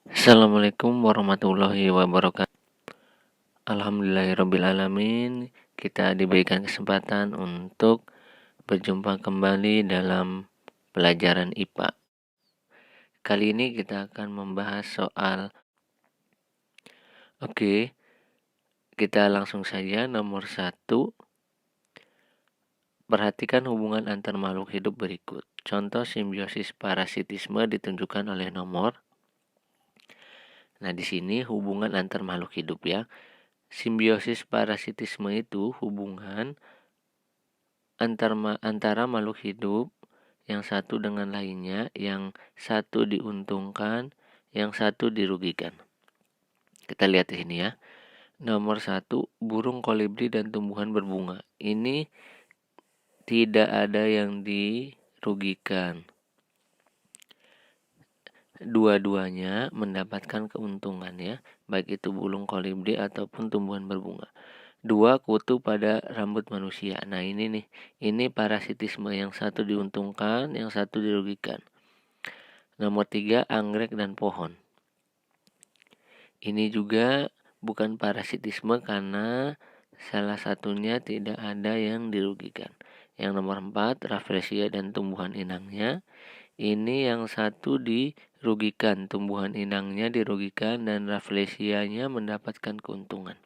Assalamualaikum warahmatullahi wabarakatuh. Alhamdulillahirrabbilalamin. Kita diberikan kesempatan untuk berjumpa kembali dalam pelajaran IPA. Kali ini kita akan membahas soal kita langsung saja nomor 1. Perhatikan hubungan antar makhluk hidup berikut. Contoh simbiosis parasitisme ditunjukkan oleh nomor. Nah, di sini hubungan antar makhluk hidup ya. Simbiosis parasitisme itu hubungan antara makhluk hidup yang satu dengan lainnya, yang satu diuntungkan, yang satu dirugikan. Kita lihat di sini ya. Nomor 1, burung kolibri dan tumbuhan berbunga. Ini tidak ada yang dirugikan. Dua-duanya mendapatkan keuntungan ya, baik itu burung kolibri ataupun tumbuhan berbunga. 2, kutu pada rambut manusia. Nah, ini nih, ini parasitisme, yang satu diuntungkan, yang satu dirugikan. Nomor 3, anggrek dan pohon. Ini juga bukan parasitisme karena salah satunya tidak ada yang dirugikan. Yang nomor 4, rafflesia dan tumbuhan inangnya. Ini yang satu dirugikan, tumbuhan inangnya dirugikan dan rafflesianya mendapatkan keuntungan.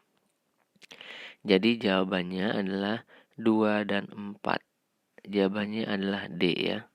Jadi jawabannya adalah 2 dan 4. Jawabannya adalah D ya.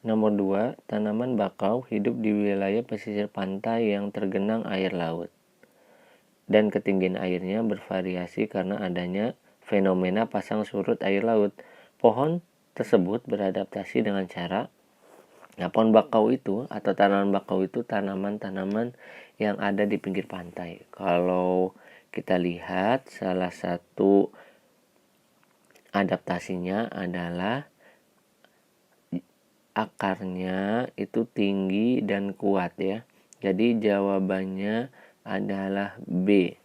Nomor 2, tanaman bakau hidup di wilayah pesisir pantai yang tergenang air laut. Dan ketinggian airnya bervariasi karena adanya fenomena pasang surut air laut. Pohon tersebut beradaptasi dengan cara pohon bakau itu atau tanaman bakau itu tanaman-tanaman yang ada di pinggir pantai. Kalau kita lihat, salah satu adaptasinya adalah akarnya itu tinggi dan kuat ya. Jadi jawabannya adalah B.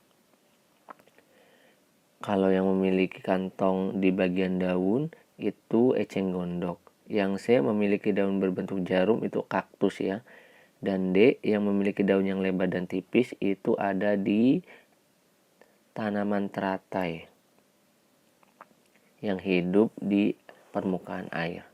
Kalau yang memiliki kantong di bagian daun itu eceng gondok. Yang C memiliki daun berbentuk jarum itu kaktus ya. Dan D yang memiliki daun yang lebar dan tipis itu ada di tanaman teratai yang hidup di permukaan air.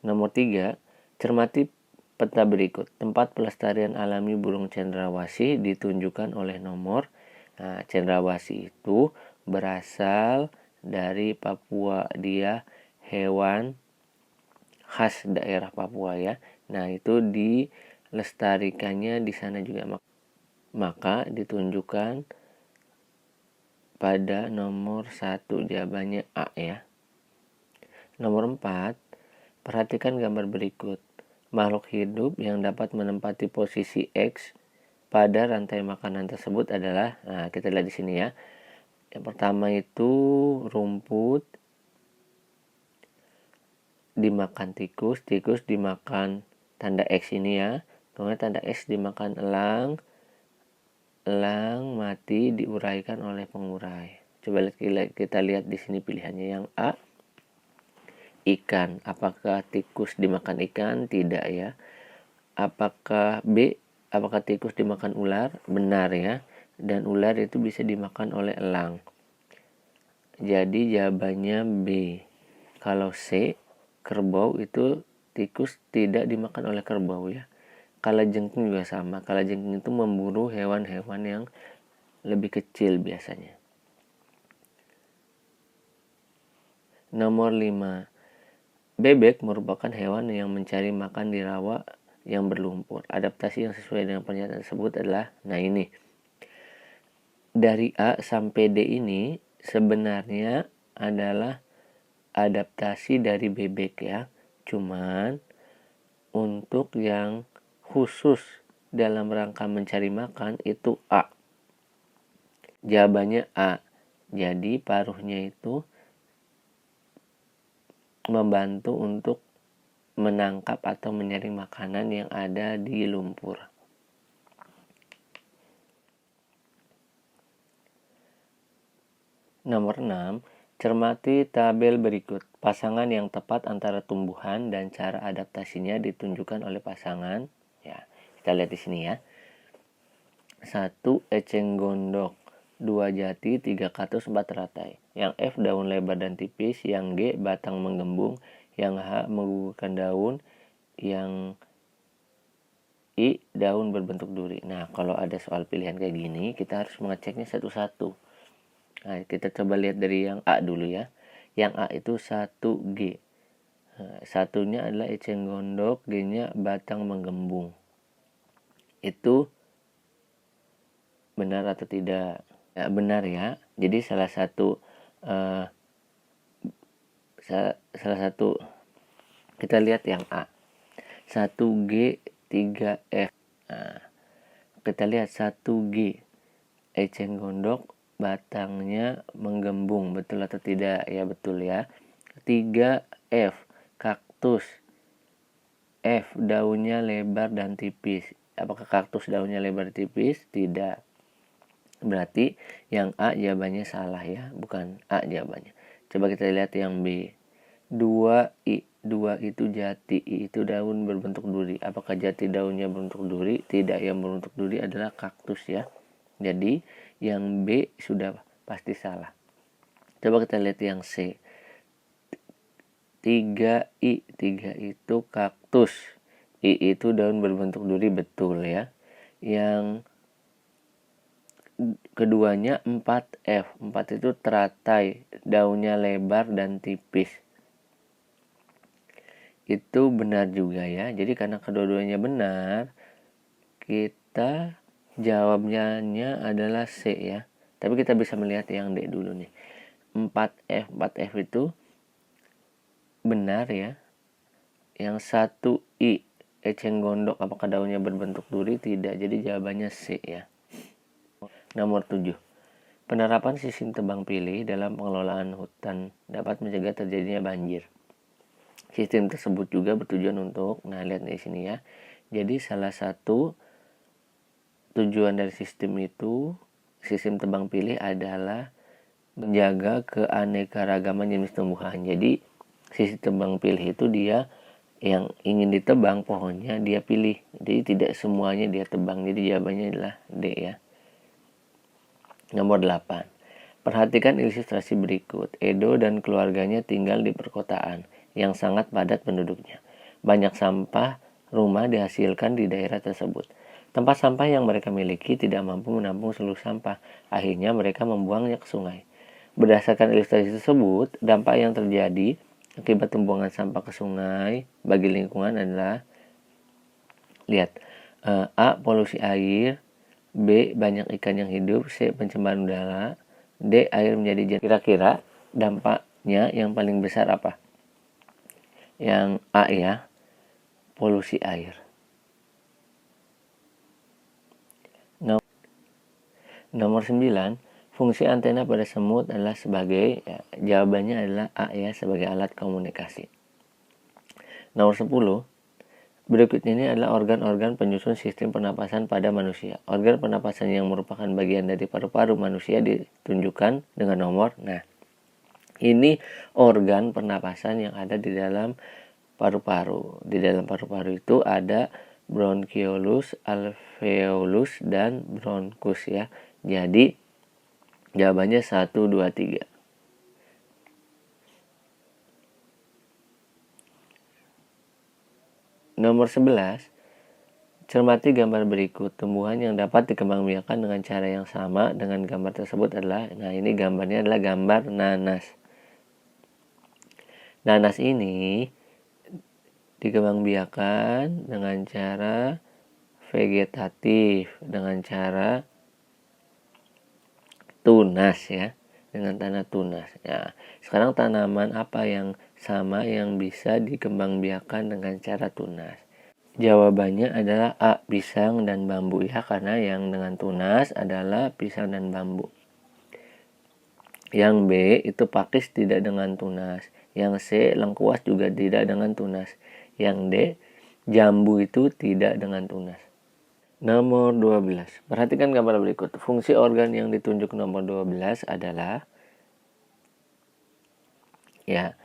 Nomor 3, cermati peta berikut. Tempat pelestarian alami burung cendrawasih ditunjukkan oleh nomor. Nah, cendrawasih itu berasal dari Papua. Dia hewan khas daerah Papua ya. Nah, itu dilestarikannya di sana juga. Maka ditunjukkan pada nomor 1, jawabannya A ya. Nomor 4, perhatikan gambar berikut. Makhluk hidup yang dapat menempati posisi X pada rantai makanan tersebut adalah, nah kita lihat di sini ya. Yang pertama itu rumput dimakan tikus, tikus dimakan tanda X ini ya. Kemudian tanda X dimakan elang, elang mati diuraikan oleh pengurai. Coba kita lihat di sini pilihannya. Yang A, ikan. Apakah tikus dimakan ikan? Tidak ya. Apakah B, apakah tikus dimakan ular? Benar ya. Dan ular itu bisa dimakan oleh elang. Jadi jawabannya B. Kalau C, kerbau itu tikus tidak dimakan oleh kerbau ya. Kalajengking juga sama. Kalajengking itu memburu hewan-hewan yang lebih kecil biasanya. Nomor 5. Bebek merupakan hewan yang mencari makan di rawa yang berlumpur. Adaptasi yang sesuai dengan pernyataan tersebut adalah, nah ini. Dari A sampai D ini sebenarnya adalah adaptasi dari bebek ya. Cuman untuk yang khusus dalam rangka mencari makan itu A. Jawabannya A. Jadi paruhnya itu membantu untuk menangkap atau menyaring makanan yang ada di lumpur. Nomor 6. Cermati tabel berikut. Pasangan yang tepat antara tumbuhan dan cara adaptasinya ditunjukkan oleh pasangan. Ya, kita lihat di sini ya. 1. Eceng gondok, 2 jati, 3 kaktus, 4 teratai. Yang F daun lebar dan tipis, yang G batang menggembung, yang H menggugurkan daun, yang I daun berbentuk duri. Nah, kalau ada soal pilihan kayak gini, kita harus mengeceknya satu-satu. Nah, kita coba lihat dari yang A dulu ya. Yang A itu 1G. Nah, satunya adalah eceng gondok, G-nya batang menggembung. Itu benar atau tidak? Ya, benar ya. Jadi salah satu kita lihat yang A. 1G 3F. Nah, kita lihat 1G eceng gondok batangnya menggembung, betul atau tidak? Ya betul ya. 3F kaktus, F daunnya lebar dan tipis. Apakah kaktus daunnya lebar tipis? Tidak. Berarti yang A jawabannya salah ya, bukan A jawabannya. Coba kita lihat yang B. 2I, 2 itu jati, I itu daun berbentuk duri. Apakah jati daunnya berbentuk duri? Tidak, yang berbentuk duri adalah kaktus ya. Jadi yang B sudah pasti salah. Coba kita lihat yang C. 3I, 3 itu kaktus, I itu daun berbentuk duri, betul ya. Yang keduanya 4F, 4 itu teratai, daunnya lebar dan tipis. Itu benar juga ya. Jadi karena kedua-duanya benar, kita jawabnya adalah C ya. Tapi kita bisa melihat yang D dulu nih. 4F, 4F itu benar ya. Yang 1I eceng gondok, apakah daunnya berbentuk duri? Tidak. Jadi jawabannya C ya. Nomor 7. Penerapan sistem tebang pilih dalam pengelolaan hutan dapat mencegah terjadinya banjir. Sistem tersebut juga bertujuan untuk, nah lihat di sini ya. Jadi salah satu tujuan dari sistem itu, sistem tebang pilih adalah menjaga keanekaragaman jenis tumbuhan. Jadi sistem tebang pilih itu dia yang ingin ditebang pohonnya dia pilih. Jadi tidak semuanya dia tebang. Jadi jawabannya adalah D ya. Nomor 8. Perhatikan ilustrasi berikut. Edo dan keluarganya tinggal di perkotaan yang sangat padat penduduknya. Banyak sampah rumah dihasilkan di daerah tersebut. Tempat sampah yang mereka miliki tidak mampu menampung seluruh sampah. Akhirnya mereka membuangnya ke sungai. Berdasarkan ilustrasi tersebut, dampak yang terjadi akibat pembuangan sampah ke sungai bagi lingkungan adalah, lihat, A. Polusi air, B. Banyak ikan yang hidup, C. Pencemaran udara, D. Air menjadi jernih. Kira-kira dampaknya yang paling besar apa? Yang A ya, polusi air. Nomor 9, fungsi antena pada semut adalah sebagai, ya, jawabannya adalah A ya, sebagai alat komunikasi. Nomor 10, berikut ini adalah organ-organ penyusun sistem pernapasan pada manusia. Organ pernapasan yang merupakan bagian dari paru-paru manusia ditunjukkan dengan nomor. Nah, ini organ pernapasan yang ada di dalam paru-paru. Di dalam paru-paru itu ada bronchiolus, alveolus, dan bronchus ya. Jadi jawabannya 1, 2, 3. Nomor 11. Cermati gambar berikut. Tumbuhan yang dapat dikembangbiakan dengan cara yang sama dengan gambar tersebut adalah, nah ini gambarnya adalah gambar nanas. Nanas ini dikembangbiakan dengan cara vegetatif, dengan cara tunas ya. dengan tanah tunas. Ya, sekarang tanaman apa yang sama yang bisa dikembangbiakan dengan cara tunas? Jawabannya adalah A, pisang dan bambu ya, karena yang dengan tunas adalah pisang dan bambu. Yang B itu pakis tidak dengan tunas. Yang C, lengkuas juga tidak dengan tunas. Yang D, jambu itu tidak dengan tunas. Nomor 12. Perhatikan gambar berikut. Fungsi organ yang ditunjuk nomor 12 adalah ya,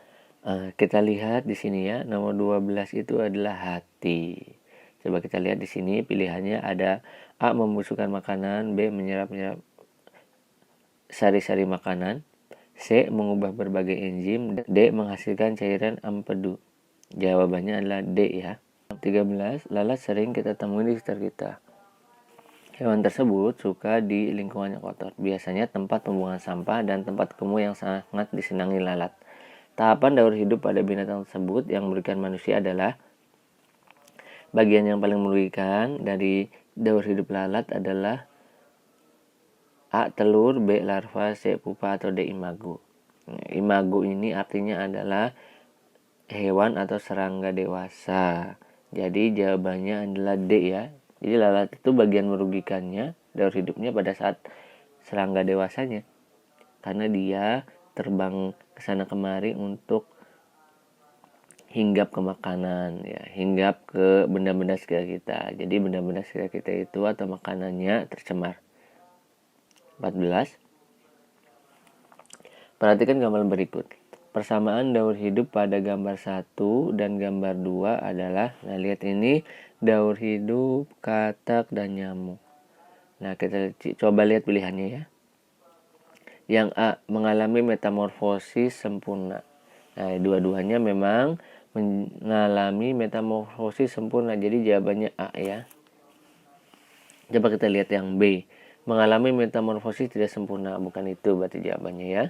kita lihat di sini ya, nomor 12 itu adalah hati. Coba kita lihat di sini pilihannya ada A, membusukkan makanan, B, menyerap sari-sari makanan, C, mengubah berbagai enzim, D, menghasilkan cairan empedu. Jawabannya adalah D ya. 13. Lalat sering kita temui di sekitar kita. Hewan tersebut suka di lingkungan yang kotor, biasanya tempat pembuangan sampah dan tempat kumuh yang sangat disenangi lalat. Tahapan daur hidup pada binatang tersebut yang merugikan manusia adalah bagian yang paling merugikan dari daur hidup lalat adalah A, telur, B, larva, C, pupa, atau D, imago. Imago ini artinya adalah hewan atau serangga dewasa. Jadi jawabannya adalah D ya. Jadi lalat itu bagian merugikannya daur hidupnya pada saat serangga dewasanya. Karena dia terbang ke sana kemari untuk hinggap ke makanan ya, hinggap ke benda-benda sekitar kita. Jadi benda-benda sekitar kita itu atau makanannya tercemar. 14. Perhatikan gambar berikut. Persamaan daur hidup pada gambar 1 dan gambar 2 adalah, nah lihat ini daur hidup katak dan nyamuk. Nah kita coba lihat pilihannya ya. Yang A, mengalami metamorfosis sempurna. Nah dua-duanya memang mengalami metamorfosis sempurna, jadi jawabannya A ya. Coba kita lihat yang B, mengalami metamorfosis tidak sempurna, bukan itu berarti jawabannya ya.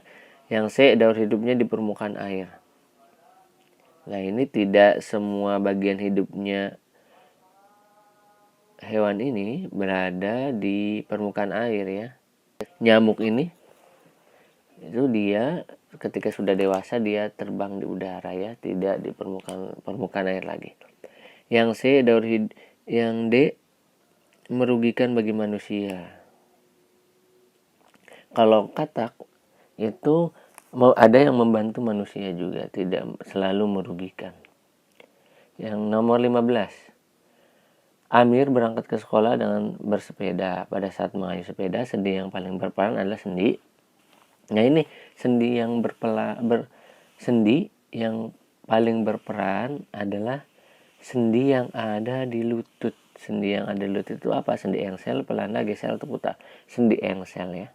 Yang C, daur hidupnya di permukaan air. Nah ini tidak semua bagian hidupnya hewan ini berada di permukaan air ya. Nyamuk ini itu dia ketika sudah dewasa dia terbang di udara ya, tidak di permukaan air lagi. Yang C, daur hidup. Yang D, merugikan bagi manusia. Kalau katak itu ada yang membantu manusia juga, tidak selalu merugikan. Yang nomor 15. Amir berangkat ke sekolah dengan bersepeda. Pada saat mengayuh sepeda, sendi yang paling berperan adalah sendi. Nah ini sendi yang sendi yang paling berperan adalah sendi yang ada di lutut. Sendi yang ada di lutut itu apa? Sendi engsel, pelana, gesel, atau putar. Sendi engsel ya.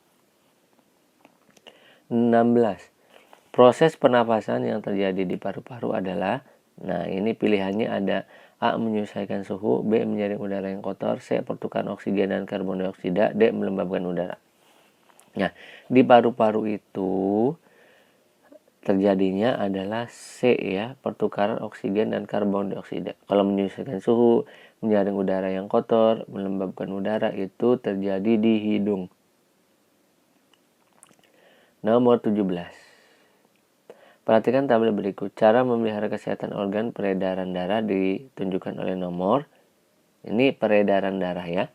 16. Proses pernapasan yang terjadi di paru-paru adalah, nah ini pilihannya ada A, menyesuaikan suhu, B, menyaring udara yang kotor, C, pertukaran oksigen dan karbon dioksida, D, melembabkan udara. Nah, di paru-paru itu terjadinya adalah C ya, pertukaran oksigen dan karbon dioksida. Kalau menyesuaikan suhu, menyaring udara yang kotor, melembabkan udara itu terjadi di hidung. Nomor 17. Perhatikan tabel berikut. Cara memelihara kesehatan organ peredaran darah ditunjukkan oleh nomor. Ini peredaran darah ya.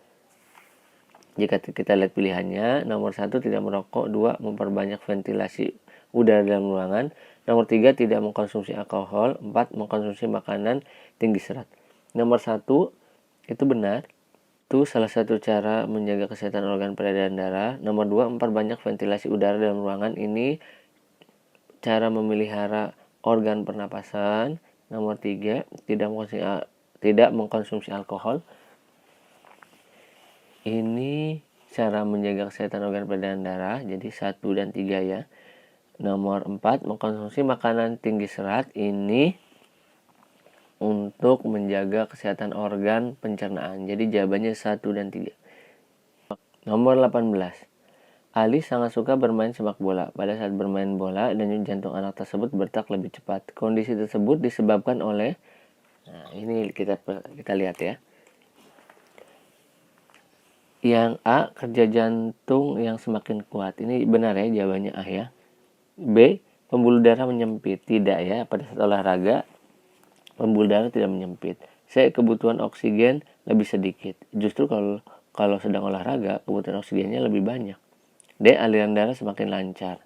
Jika kita lihat pilihannya, nomor 1 tidak merokok, 2 memperbanyak ventilasi udara dalam ruangan, nomor 3 tidak mengkonsumsi alkohol, 4 mengkonsumsi makanan tinggi serat. Nomor 1 itu benar. Itu salah satu cara menjaga kesehatan organ peredaran darah. Nomor 2, memperbanyak ventilasi udara dalam ruangan. Ini cara memelihara organ pernapasan. Nomor 3, tidak mengkonsumsi alkohol. Ini cara menjaga kesehatan organ peredaran darah. Jadi 1 dan 3 ya. Nomor 4, mengkonsumsi makanan tinggi serat. Ini untuk menjaga kesehatan organ pencernaan. Jadi jawabannya 1 dan 3. Nomor 18. Ali sangat suka bermain sepak bola. Pada saat bermain bola, denyut jantung anak tersebut berdetak lebih cepat. Kondisi tersebut disebabkan oleh, nah ini kita lihat ya. Yang A, kerja jantung yang semakin kuat. Ini benar ya, jawabannya A ya. B, pembuluh darah menyempit. Tidak ya, pada saat olahraga pembuluh darah tidak menyempit. C, kebutuhan oksigen lebih sedikit. Justru kalau sedang olahraga kebutuhan oksigennya lebih banyak. D, aliran darah semakin lancar.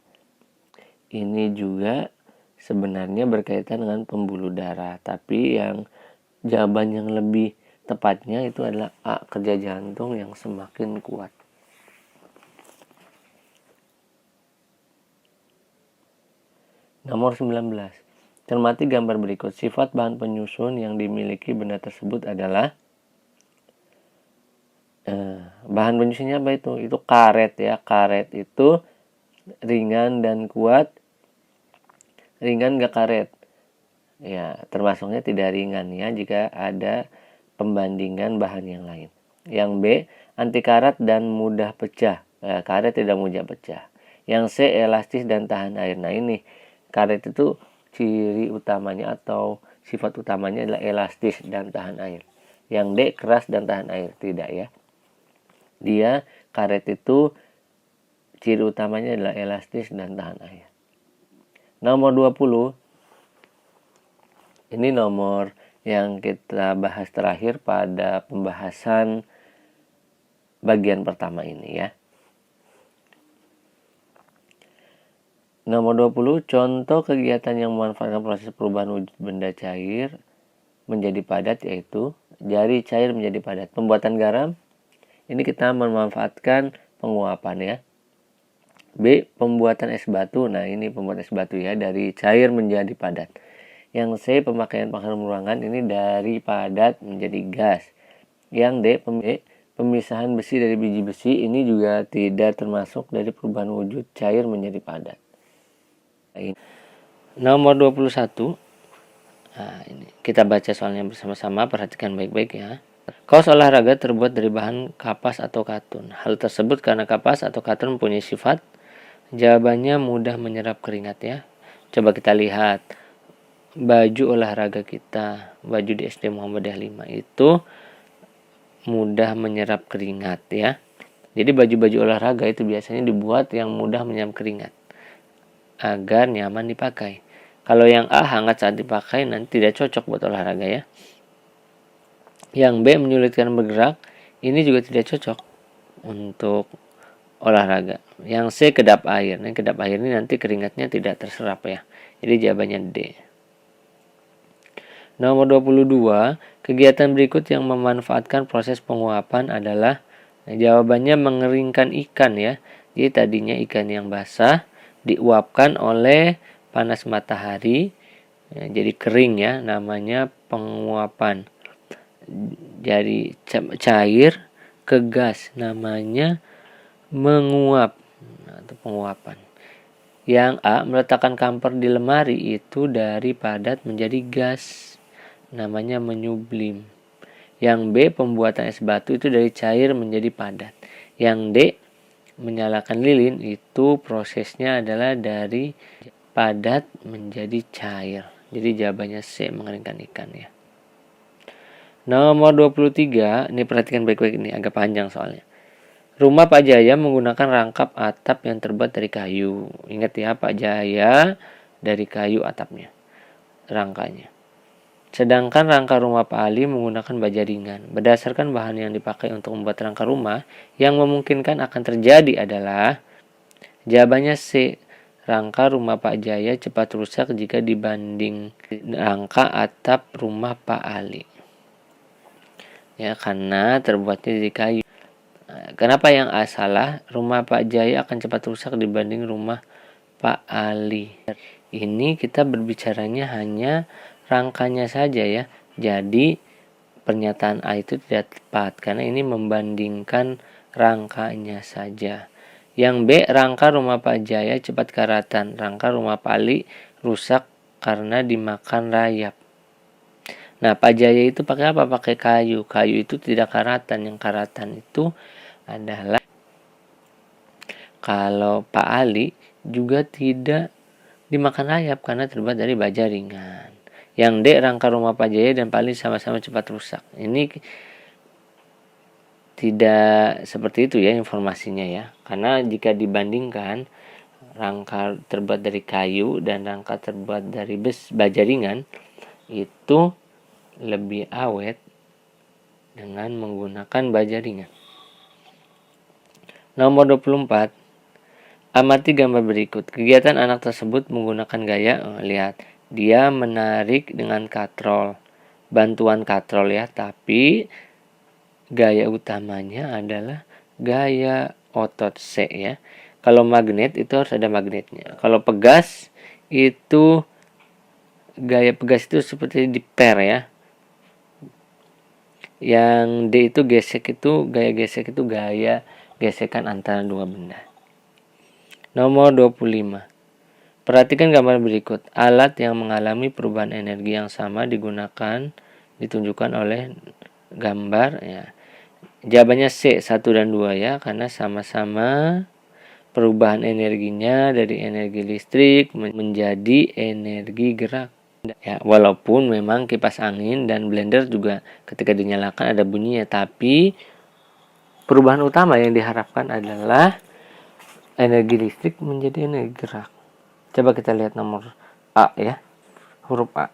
Ini juga sebenarnya berkaitan dengan pembuluh darah, tapi yang jawaban yang lebih tepatnya itu adalah A, kerja jantung yang semakin kuat. Nomor 19. Cermati gambar berikut. Sifat bahan penyusun yang dimiliki benda tersebut adalah bahan penyusunnya apa itu? Itu karet ya. Karet itu ringan dan kuat. Ringan gak karet? Ya, termasuknya tidak ringan ya jika ada pembandingan bahan yang lain. Yang B, anti karat dan mudah pecah. Karet tidak mudah pecah. Yang C, elastis dan tahan air. Nah ini, karet itu ciri utamanya atau sifat utamanya adalah elastis dan tahan air. Yang D, keras dan tahan air. Tidak ya. Dia, karet itu ciri utamanya adalah elastis dan tahan air. Nomor 20. Ini nomor yang kita bahas terakhir pada pembahasan bagian pertama ini ya. Nomor 20, contoh kegiatan yang memanfaatkan proses perubahan wujud benda cair menjadi padat yaitu jari cair menjadi padat. Pembuatan garam, ini kita memanfaatkan penguapan ya. B, pembuatan es batu. Nah ini pembuatan es batu ya, dari cair menjadi padat. Yang C, pemakaian pengharum ruangan, ini dari padat menjadi gas. Yang D, pemisahan besi dari biji besi, ini juga tidak termasuk dari perubahan wujud cair menjadi padat. Nomor 21. Nah, ini kita baca soalnya bersama-sama, perhatikan baik-baik ya. Kaos olahraga terbuat dari bahan kapas atau katun. Hal tersebut karena kapas atau katun mempunyai sifat. Jawabannya mudah menyerap keringat ya. Coba kita lihat baju olahraga kita, baju di SD Muhammadiyah 5 itu mudah menyerap keringat ya. Jadi baju-baju olahraga itu biasanya dibuat yang mudah menyerap keringat agar nyaman dipakai. Kalau yang A, hangat saat dipakai, nanti tidak cocok buat olahraga ya. Yang B, menyulitkan bergerak, ini juga tidak cocok untuk olahraga. Yang C, kedap air. Nah, kedap air ini nanti keringatnya tidak terserap ya. Jadi jawabannya D. Nomor 22, kegiatan berikut yang memanfaatkan proses penguapan adalah, jawabannya mengeringkan ikan ya. Jadi tadinya ikan yang basah diuapkan oleh panas matahari ya, jadi kering ya, namanya penguapan. Jadi cair ke gas, namanya menguap atau penguapan. Yang A, meletakkan kamper di lemari itu dari padat menjadi gas, namanya menyublim. Yang B, pembuatan es batu itu dari cair menjadi padat. Yang D, menyalakan lilin itu prosesnya adalah dari padat menjadi cair. Jadi jawabannya C, mengeringkan ikan ya. Nomor 23, ini perhatikan baik-baik, ini agak panjang soalnya. Rumah Pak Jaya menggunakan rangkap atap yang terbuat dari kayu. Ingat ya, Pak Jaya dari kayu atapnya, rangkanya. Sedangkan rangka rumah Pak Ali menggunakan baja ringan. Berdasarkan bahan yang dipakai untuk membuat rangka rumah, yang memungkinkan akan terjadi adalah, jawabannya C, rangka rumah Pak Jaya cepat rusak jika dibanding rangka atap rumah Pak Ali. Ya, karena terbuatnya dari kayu. Nah, kenapa yang A salah? Rumah Pak Jaya akan cepat rusak dibanding rumah Pak Ali. Ini kita berbicaranya hanya rangkanya saja ya. Jadi pernyataan A itu tidak tepat karena ini membandingkan rangkanya saja. Yang B, rangka rumah Pak Jaya cepat karatan. Rangka rumah Pak Ali rusak karena dimakan rayap. Nah, Pak Jaya itu pakai apa? Pakai kayu. Kayu itu tidak karatan. Yang karatan itu adalah, kalau Pak Ali juga tidak dimakan rayap karena terbuat dari baja ringan. Yang D, rangka rumah Pak Jaya dan Pak Ali sama-sama cepat rusak. Ini tidak seperti itu ya informasinya ya. Karena jika dibandingkan rangka terbuat dari kayu dan rangka terbuat dari baja ringan, itu lebih awet dengan menggunakan baja ringan. Nomor 24. Amati gambar berikut. Kegiatan anak tersebut menggunakan gaya, lihat, dia menarik dengan katrol, bantuan katrol ya, tapi gaya utamanya adalah gaya otot C ya. Kalau magnet itu harus ada magnetnya. Kalau pegas itu gaya pegas itu seperti di per ya. Yang D itu gaya gesek itu gaya gesekan antara dua benda. Nomor 25. Perhatikan gambar berikut. Alat yang mengalami perubahan energi yang sama ditunjukkan oleh gambar ya. Jawabannya C 1 dan 2 ya, karena sama-sama perubahan energinya dari energi listrik menjadi energi gerak. Ya, walaupun memang kipas angin dan blender juga ketika dinyalakan ada bunyinya, tapi perubahan utama yang diharapkan adalah energi listrik menjadi energi gerak. Coba kita lihat nomor A ya. Huruf A.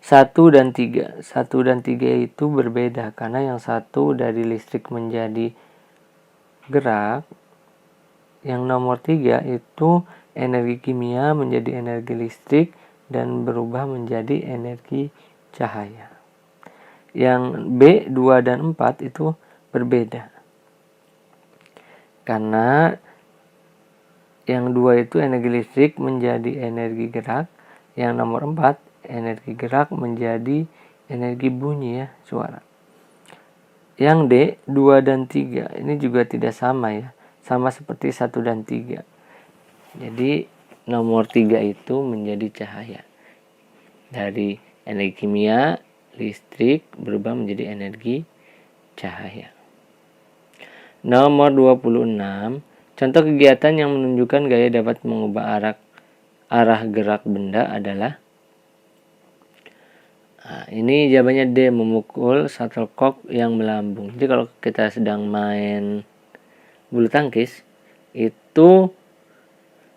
1 dan 3. 1 dan 3 itu berbeda karena yang satu dari listrik menjadi gerak. Yang nomor 3 itu energi kimia menjadi energi listrik dan berubah menjadi energi cahaya. Yang B, 2 dan 4 itu berbeda. Karena yang 2 itu energi listrik menjadi energi gerak. Yang nomor 4 energi gerak menjadi energi bunyi ya, suara. Yang D, 2 dan 3 ini juga tidak sama ya. Sama seperti 1 dan 3. Jadi nomor 3 itu menjadi cahaya. Dari energi kimia, listrik berubah menjadi energi cahaya. Nomor 26. Contoh kegiatan yang menunjukkan gaya dapat mengubah arah gerak benda adalah, ini jawabannya D, memukul shuttlecock yang melambung. Jadi kalau kita sedang main bulu tangkis, itu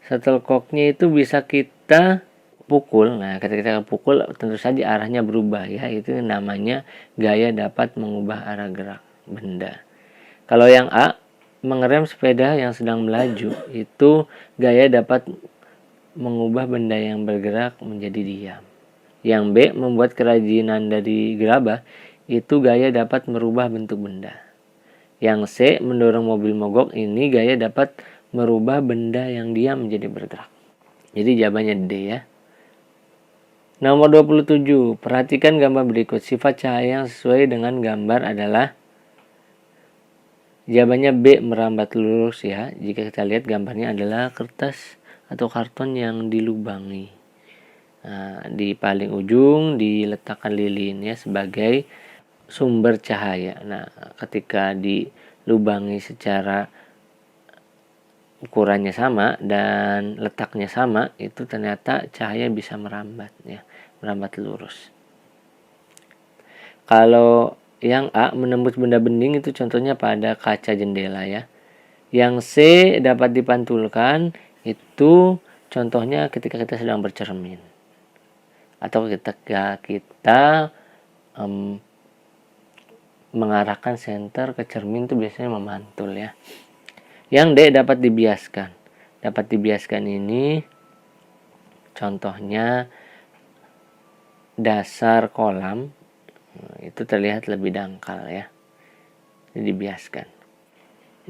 shuttlecocknya itu bisa kita pukul. Nah, ketika kita pukul tentu saja arahnya berubah ya. Itu namanya gaya dapat mengubah arah gerak benda. Kalau yang A, mengerem sepeda yang sedang melaju, itu gaya dapat mengubah benda yang bergerak menjadi diam. Yang B, membuat kerajinan dari gerabah, itu gaya dapat merubah bentuk benda. Yang C, mendorong mobil mogok, ini gaya dapat merubah benda yang diam menjadi bergerak. Jadi jawabannya D ya. Nomor 27, perhatikan gambar berikut. Sifat cahaya yang sesuai dengan gambar adalah, jawabannya B, merambat lurus ya. Jika kita lihat gambarnya adalah kertas atau karton yang dilubangi. Nah, di paling ujung diletakkan lilin ya sebagai sumber cahaya. Nah, ketika dilubangi secara ukurannya sama dan letaknya sama, itu ternyata cahaya bisa merambat ya, merambat lurus. Kalau yang A, menembus benda bening, itu contohnya pada kaca jendela ya. Yang C, dapat dipantulkan, itu contohnya ketika kita sedang bercermin. Atau ketika kita mengarahkan senter ke cermin itu biasanya memantul ya. Yang D, dapat dibiaskan. Dapat dibiaskan ini contohnya dasar kolam itu terlihat lebih dangkal ya. Jadi dibiaskan.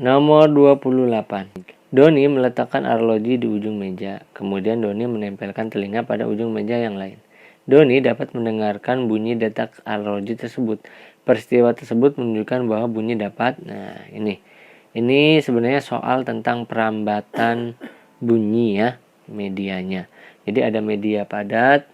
Nomor 28. Doni meletakkan arloji di ujung meja. Kemudian Doni menempelkan telinga pada ujung meja yang lain. Doni dapat mendengarkan bunyi detak arloji tersebut. Peristiwa tersebut menunjukkan bahwa bunyi dapat. Nah, ini sebenarnya soal tentang perambatan bunyi ya, medianya. Jadi ada media padat,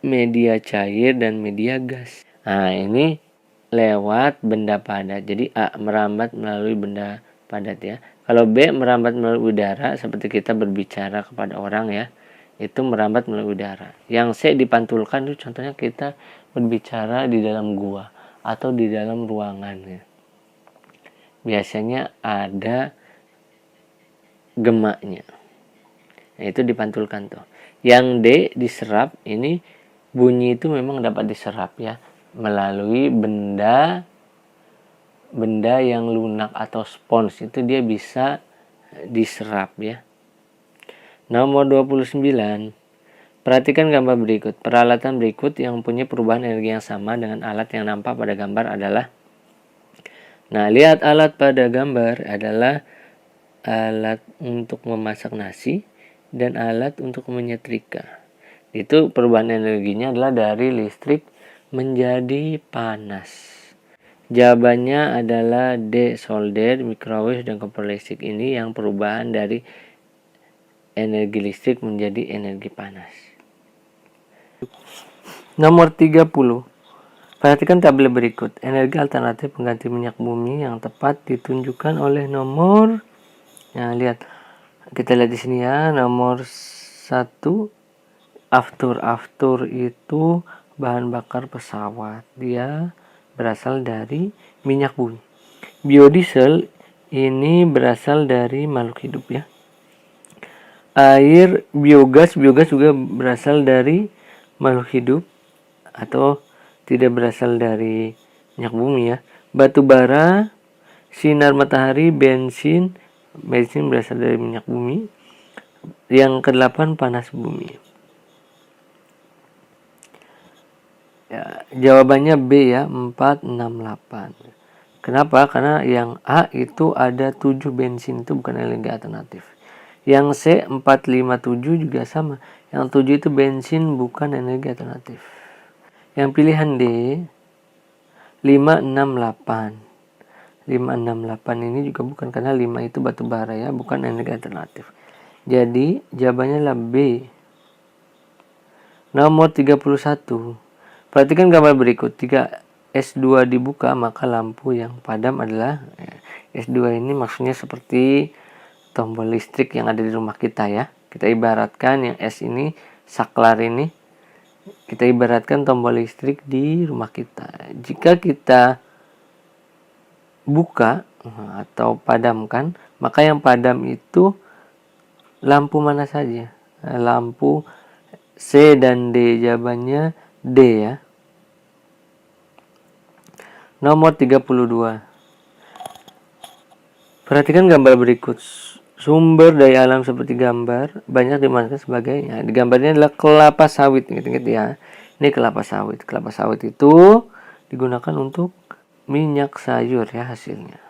media cair, dan media gas. Nah, ini lewat benda padat. Jadi A, merambat melalui benda padat ya. Kalau B, merambat melalui udara, seperti kita berbicara kepada orang ya, itu merambat melalui udara. Yang C, dipantulkan, itu contohnya kita berbicara di dalam gua atau di dalam ruangan ya. Biasanya ada gemaknya. Nah, itu dipantulkan tuh. Yang D diserap, ini bunyi itu memang dapat diserap ya melalui benda yang lunak atau spons, itu dia bisa diserap ya. Nomor 29. Perhatikan gambar berikut. Peralatan berikut yang mempunyai perubahan energi yang sama dengan alat yang nampak pada gambar adalah. Nah, lihat alat pada gambar adalah alat untuk memasak nasi dan alat untuk menyetrika. Itu perubahan energinya adalah dari listrik menjadi panas. Jawabannya adalah D, solder, microwave, dan kompor listrik. Ini yang perubahan dari energi listrik menjadi energi panas. Nomor 30. Perhatikan tabel berikut. Energi alternatif pengganti minyak bumi yang tepat ditunjukkan oleh nomor. Nah, lihat. Kita lihat di sini ya. Nomor 1. Aftur. Aftur itu bahan bakar pesawat. Dia berasal dari minyak bumi. Biodiesel ini berasal dari makhluk hidup ya. Air, biogas juga berasal dari makhluk hidup atau tidak berasal dari minyak bumi ya. Batu bara, sinar matahari, bensin berasal dari minyak bumi. Yang ke-8 panas bumi. Ya, jawabannya B ya, 468. Kenapa? Karena yang A itu ada 7 bensin, itu bukan energi alternatif. Yang C 457 juga sama. Yang 7 itu bensin, bukan energi alternatif. Yang pilihan D 568. 568 ini juga bukan, karena 5 itu batu bara ya, bukan energi alternatif. Jadi jawabannya adalah B. Nomor 31. Perhatikan gambar berikut. 3 S2 dibuka, maka lampu yang padam adalah S2 ini maksudnya seperti tombol listrik yang ada di rumah kita ya. Kita ibaratkan yang S ini, saklar ini, kita ibaratkan tombol listrik di rumah kita. Jika kita buka atau padamkan, maka yang padam itu lampu mana saja. Lampu C dan D, jawabannya D ya. Nomor 32. Perhatikan gambar berikut. Sumber daya alam seperti gambar banyak dimanfaatkan sebagai, ya, di gambar ini adalah kelapa sawit, ingat-ingat ya. Ini kelapa sawit. Kelapa sawit itu digunakan untuk minyak sayur ya hasilnya.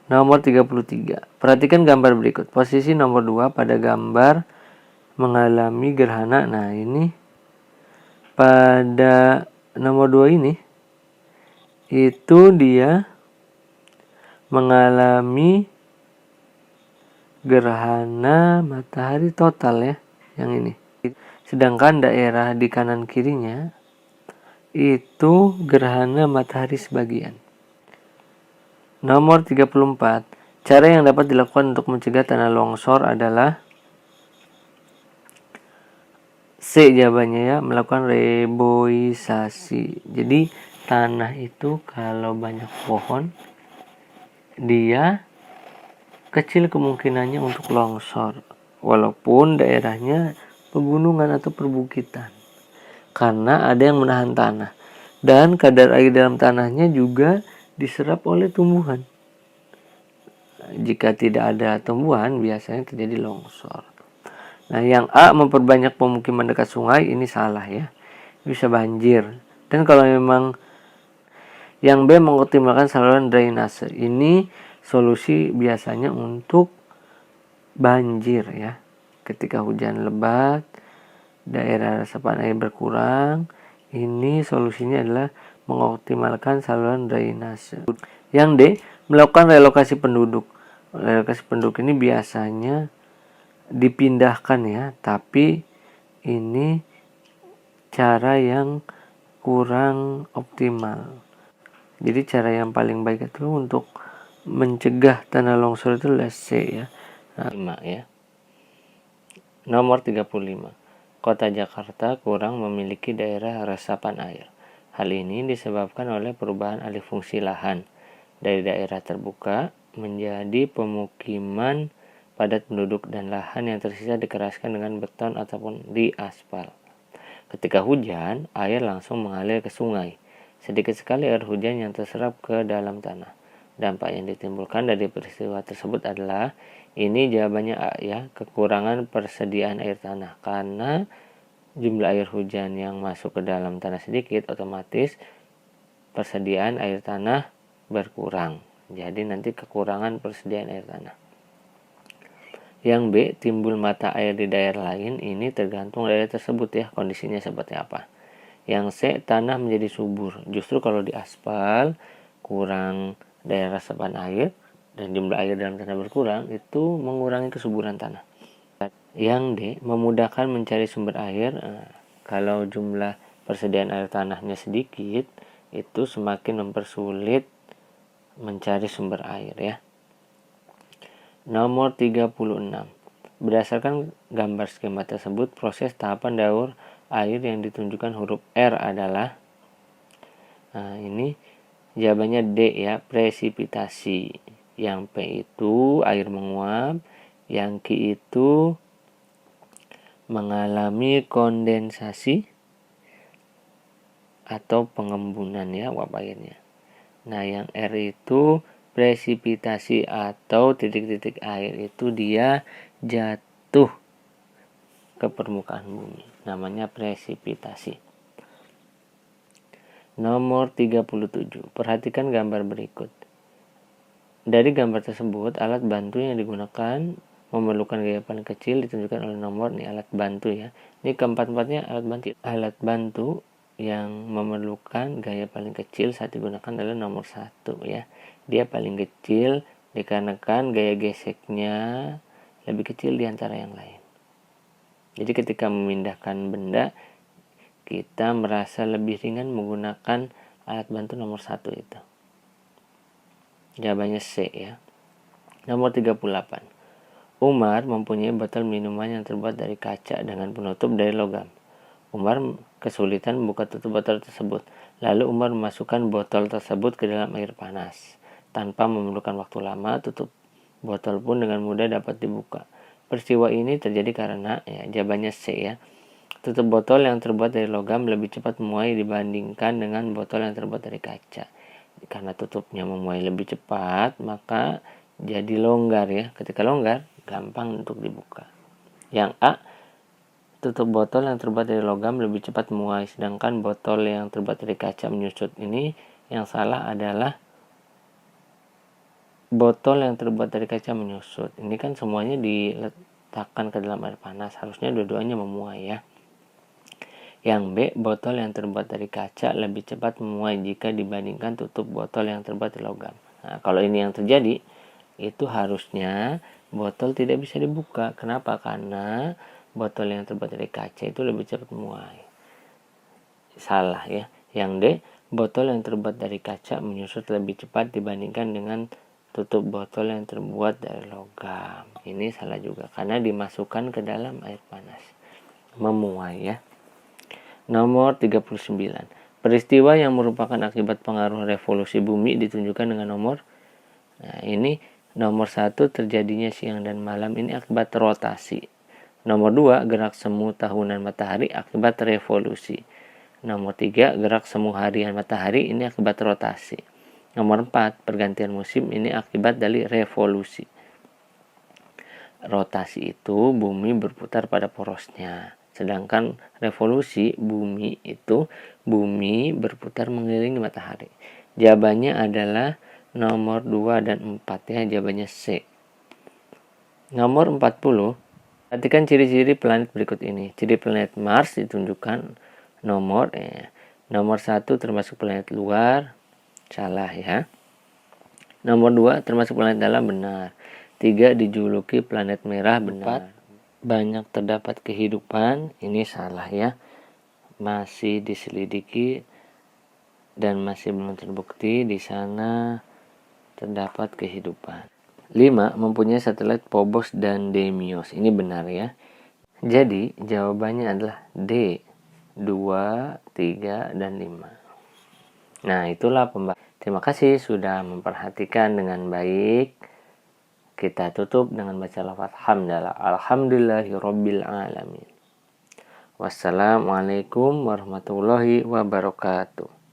Nomor 33. Perhatikan gambar berikut. Posisi nomor 2 pada gambar mengalami gerhana. Nah, ini pada nomor 2 ini itu dia mengalami gerhana matahari total ya, yang ini. Sedangkan daerah di kanan kirinya itu gerhana matahari sebagian. Nomor 34. Cara yang dapat dilakukan untuk mencegah tanah longsor adalah C, jawabannya ya, melakukan reboisasi. Jadi tanah itu kalau banyak pohon, dia kecil kemungkinannya untuk longsor, walaupun daerahnya pegunungan atau perbukitan, karena ada yang menahan tanah dan kadar air dalam tanahnya juga diserap oleh tumbuhan. Jika tidak ada tumbuhan, biasanya terjadi longsor. Nah, yang A memperbanyak pemukiman dekat sungai, ini salah ya, bisa banjir. Dan kalau memang yang B mengoptimalkan saluran drainase, ini solusi biasanya untuk banjir ya. Ketika hujan lebat, daerah resapan air berkurang, ini solusinya adalah mengoptimalkan saluran drainase. Yang D, melakukan relokasi penduduk. Relokasi penduduk ini biasanya dipindahkan ya, tapi ini cara yang kurang optimal. Jadi cara yang paling baik itu untuk mencegah tanah longsor itu adalah C ya. Nah, ya. Nomor 35. Kota Jakarta kurang memiliki daerah resapan air. Hal ini disebabkan oleh perubahan alih fungsi lahan dari daerah terbuka menjadi pemukiman padat penduduk dan lahan yang tersisa dikeraskan dengan beton ataupun diaspal. Ketika hujan, air langsung mengalir ke sungai. Sedikit sekali air hujan yang terserap ke dalam tanah. Dampak yang ditimbulkan dari peristiwa tersebut adalah ini jawabannya A ya, kekurangan persediaan air tanah. Karena jumlah air hujan yang masuk ke dalam tanah sedikit, otomatis persediaan air tanah berkurang. Jadi nanti kekurangan persediaan air tanah. Yang B, timbul mata air di daerah lain, ini tergantung daerah tersebut ya, kondisinya seperti apa. Yang C, tanah menjadi subur. Justru kalau di aspal kurang daerah resapan air dan jumlah air dalam tanah berkurang, itu mengurangi kesuburan tanah. Yang D, memudahkan mencari sumber air. Kalau jumlah persediaan air tanahnya sedikit, itu semakin mempersulit mencari sumber air ya. Nomor 36. Berdasarkan gambar skema tersebut, proses tahapan daur air yang ditunjukkan huruf R adalah, ini jawabannya D ya, presipitasi. Yang P itu air menguap, yang Q itu mengalami kondensasi atau pengembunan ya uap airnya. Nah, yang R itu presipitasi atau titik-titik air itu dia jatuh ke permukaan bumi. Namanya presipitasi. Nomor 37. Perhatikan gambar berikut. Dari gambar tersebut, alat bantu yang digunakan memerlukan gaya paling kecil ditunjukkan oleh nomor nih, alat bantu ya. Ini keempat-empatnya alat bantu. Alat bantu yang memerlukan gaya paling kecil saat digunakan adalah nomor 1 ya. Dia paling kecil dikarenakan gaya geseknya lebih kecil di antara yang lain. Jadi ketika memindahkan benda, kita merasa lebih ringan menggunakan alat bantu nomor 1 itu. Jawabannya C ya. Nomor 38. Umar mempunyai botol minuman yang terbuat dari kaca dengan penutup dari logam. Umar kesulitan membuka tutup botol tersebut. Lalu Umar memasukkan botol tersebut ke dalam air panas. Tanpa memerlukan waktu lama, tutup botol pun dengan mudah dapat dibuka. Peristiwa ini terjadi karena, ya, jawabannya C ya. Tutup botol yang terbuat dari logam lebih cepat memuai dibandingkan dengan botol yang terbuat dari kaca. Karena tutupnya memuai lebih cepat, maka jadi longgar ya. Ketika longgar, gampang untuk dibuka. Yang A, tutup botol yang terbuat dari logam lebih cepat memuai, sedangkan botol yang terbuat dari kaca menyusut. Ini yang salah adalah botol yang terbuat dari kaca menyusut. Ini kan semuanya diletakkan ke dalam air panas, harusnya dua-duanya memuai ya. Yang B, botol yang terbuat dari kaca lebih cepat memuai jika dibandingkan tutup botol yang terbuat dari logam. Nah, kalau ini yang terjadi, itu harusnya botol tidak bisa dibuka. Kenapa? Karena botol yang terbuat dari kaca itu lebih cepat memuai. Salah ya. Yang D, botol yang terbuat dari kaca menyusut lebih cepat dibandingkan dengan tutup botol yang terbuat dari logam. Ini salah juga karena dimasukkan ke dalam air panas. Memuai ya. Nomor 39. Peristiwa yang merupakan akibat pengaruh revolusi bumi ditunjukkan dengan nomor. Nah, ini nomor 1 terjadinya siang dan malam, ini akibat rotasi. Nomor 2, gerak semu tahunan matahari akibat revolusi. Nomor 3, gerak semu harian matahari, ini akibat rotasi. Nomor 4, pergantian musim, ini akibat dari revolusi. Rotasi itu bumi berputar pada porosnya. Sedangkan revolusi bumi itu bumi berputar mengelilingi matahari. Jawabannya adalah nomor 2 dan 4 ya, jawabannya C. Nomor 40. Perhatikan ciri-ciri planet berikut ini. Ciri planet Mars ditunjukkan nomor 1 termasuk planet luar, salah ya. Nomor 2 termasuk planet dalam, benar. 3 dijuluki planet merah, benar. 4 banyak terdapat kehidupan, ini salah ya. Masih diselidiki dan masih belum terbukti di sana terdapat kehidupan. 5 mempunyai satelit Phobos dan Deimos, ini benar ya. Jadi jawabannya adalah D, 2, 3, dan 5. Nah, itulah pembahasan. Terima kasih sudah memperhatikan dengan baik. Kita tutup dengan baca lafaz hamdalah. Alhamdulillahirabbil alamin. Wassalamualaikum warahmatullahi wabarakatuh.